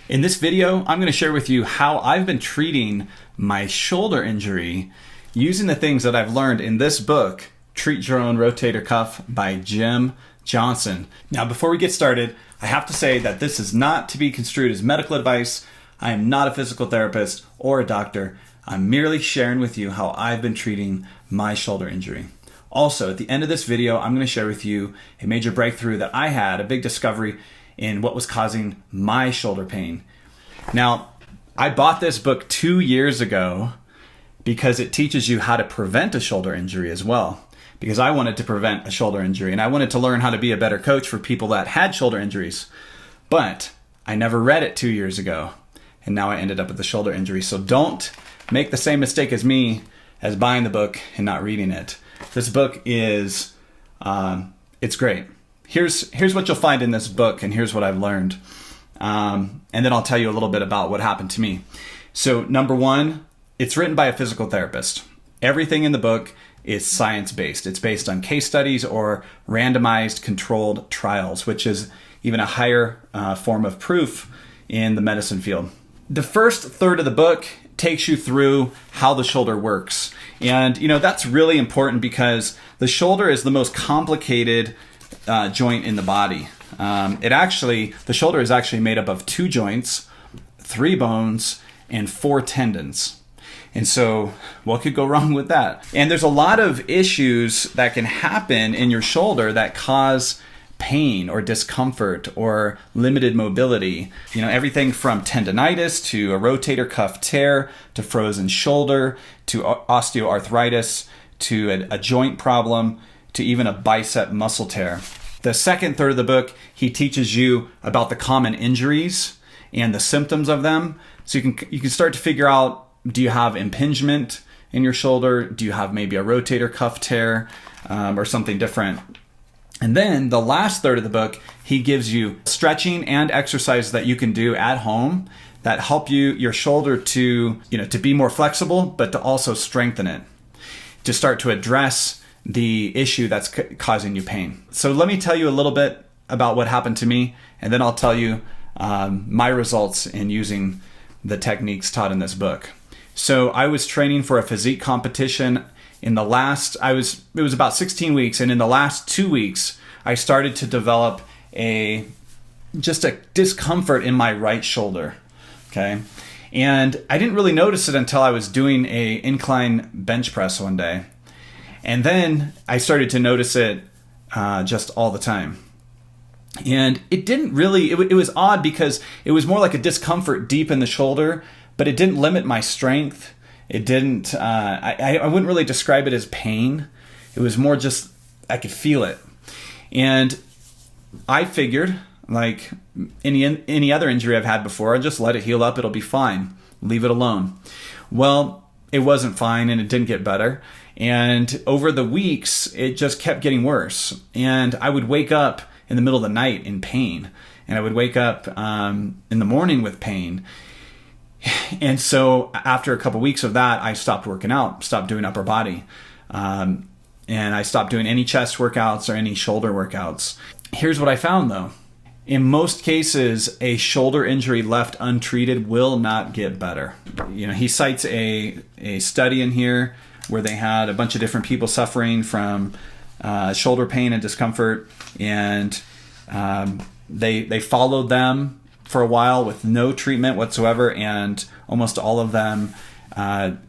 In this video, I'm going to share with you how I've been treating my shoulder injury using the things that I've learned in this book, Treat Your Own Rotator Cuff by Jim Johnson. Now, before we get started, I have to say that this is not to be construed as medical advice. I am not a physical therapist or a doctor. I'm merely sharing with you how I've been treating my shoulder injury. Also, at the end of this video, I'm going to share with you a major breakthrough that I had, a big discovery in what was causing my shoulder pain. Now, I bought this book 2 years ago because it teaches you how to prevent a shoulder injury as well. Because I wanted to prevent a shoulder injury and I wanted to learn how to be a better coach for people that had shoulder injuries. But I never read it 2 years ago and now I ended up with a shoulder injury. So don't make the same mistake as me as buying the book and not reading it. This book is, it's great. Here's what you'll find in this book, and here's what I've learned. And then I'll tell you a little bit about what happened to me. So number one, it's written by a physical therapist. Everything in the book is science-based. It's based on case studies or randomized controlled trials, which is even a higher form of proof in the medicine field. The first third of the book takes you through how the shoulder works. And that's really important because the shoulder is the most complicated joint in the body. The shoulder is actually made up of 2 joints, 3 bones, and 4 tendons. And so what could go wrong with that? And there's a lot of issues that can happen in your shoulder that cause pain or discomfort or limited mobility. Everything from tendonitis to a rotator cuff tear to frozen shoulder to osteoarthritis to a joint problem to even a bicep muscle tear. The second third of the book, he teaches you about the common injuries and the symptoms of them. So you can start to figure out, do you have impingement in your shoulder? Do you have maybe a rotator cuff tear or something different? And then the last third of the book, he gives you stretching and exercises that you can do at home that help your shoulder to be more flexible, but to also strengthen it, to start to address the issue that's causing you pain. So let me tell you a little bit about what happened to me, and then I'll tell you my results in using the techniques taught in this book. So I was training for a physique competition. It was about 16 weeks, and in the last 2 weeks, I started to develop just a discomfort in my right shoulder. Okay, and I didn't really notice it until I was doing an incline bench press one day, and then I started to notice it just all the time. And it didn't really. It was odd because it was more like a discomfort deep in the shoulder, but it didn't limit my strength. It didn't, I wouldn't really describe it as pain. It was more just, I could feel it. And I figured, like any other injury I've had before, I'd just let it heal up, it'll be fine. Leave it alone. Well, it wasn't fine and it didn't get better. And over the weeks, it just kept getting worse. And I would wake up in the middle of the night in pain. And I would wake up in the morning with pain. And so after a couple weeks of that, I stopped working out, stopped doing upper body. And I stopped doing any chest workouts or any shoulder workouts. Here's what I found though. In most cases, a shoulder injury left untreated will not get better. He cites a study in here where they had a bunch of different people suffering from shoulder pain and discomfort. And they followed them for a while with no treatment whatsoever, and almost all of them had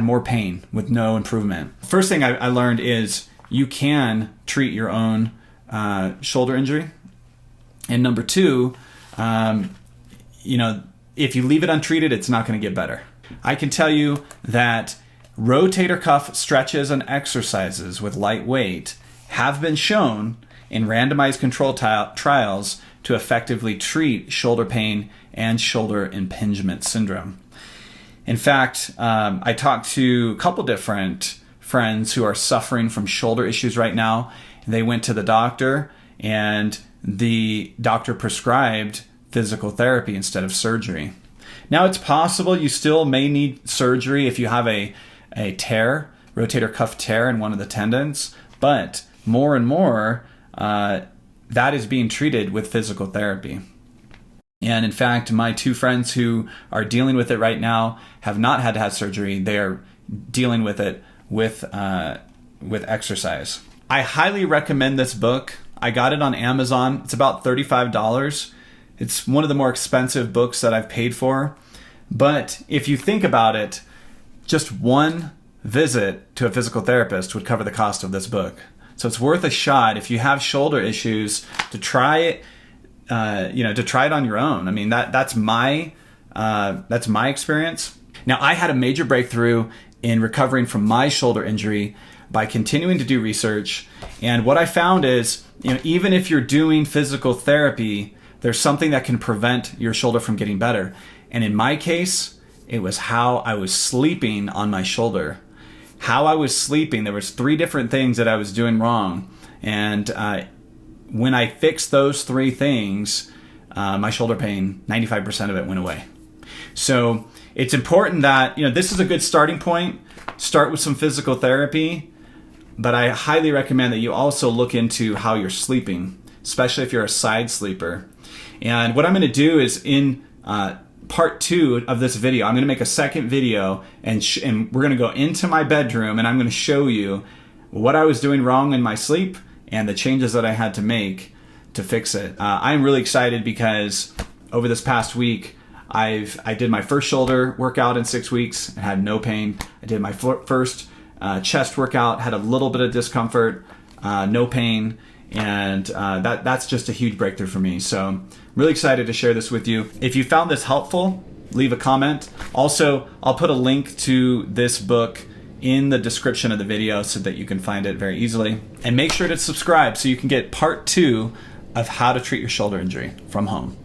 more pain with no improvement. First thing I learned is you can treat your own shoulder injury. And number two, if you leave it untreated, it's not going to get better. I can tell you that rotator cuff stretches and exercises with light weight have been shown in randomized controlled trials to effectively treat shoulder pain and shoulder impingement syndrome. In fact, I talked to a couple different friends who are suffering from shoulder issues right now. They went to the doctor and the doctor prescribed physical therapy instead of surgery. Now it's possible you still may need surgery if you have a tear, rotator cuff tear in one of the tendons, but more and more that is being treated with physical therapy. And in fact, my two friends who are dealing with it right now have not had to have surgery. They are dealing with it with exercise. I highly recommend this book. I got it on Amazon. It's about $35. It's one of the more expensive books that I've paid for. But if you think about it, just one visit to a physical therapist would cover the cost of this book. So it's worth a shot if you have shoulder issues to try it. To try it on your own. I mean, that's my experience. Now, I had a major breakthrough in recovering from my shoulder injury by continuing to do research. And what I found is, even if you're doing physical therapy, there's something that can prevent your shoulder from getting better. And in my case, it was how I was sleeping on my shoulder. How I was sleeping, there was 3 different things that I was doing wrong. And when I fixed those 3 things, my shoulder pain, 95% of it went away. So it's important that, this is a good starting point. Start with some physical therapy, but I highly recommend that you also look into how you're sleeping, especially if you're a side sleeper. And what I'm going to do is in part 2 of this video, I'm going to make a second video and we're going to go into my bedroom and I'm going to show you what I was doing wrong in my sleep and the changes that I had to make to fix it. I'm really excited because over this past week, I did my first shoulder workout in 6 weeks and had no pain. I did my first chest workout, had a little bit of discomfort, no pain, and that's just a huge breakthrough for me. So I'm really excited to share this with you. If you found this helpful, leave a comment. Also, I'll put a link to this book in the description of the video so that you can find it very easily. And make sure to subscribe so you can get part 2 of how to treat your shoulder injury from home.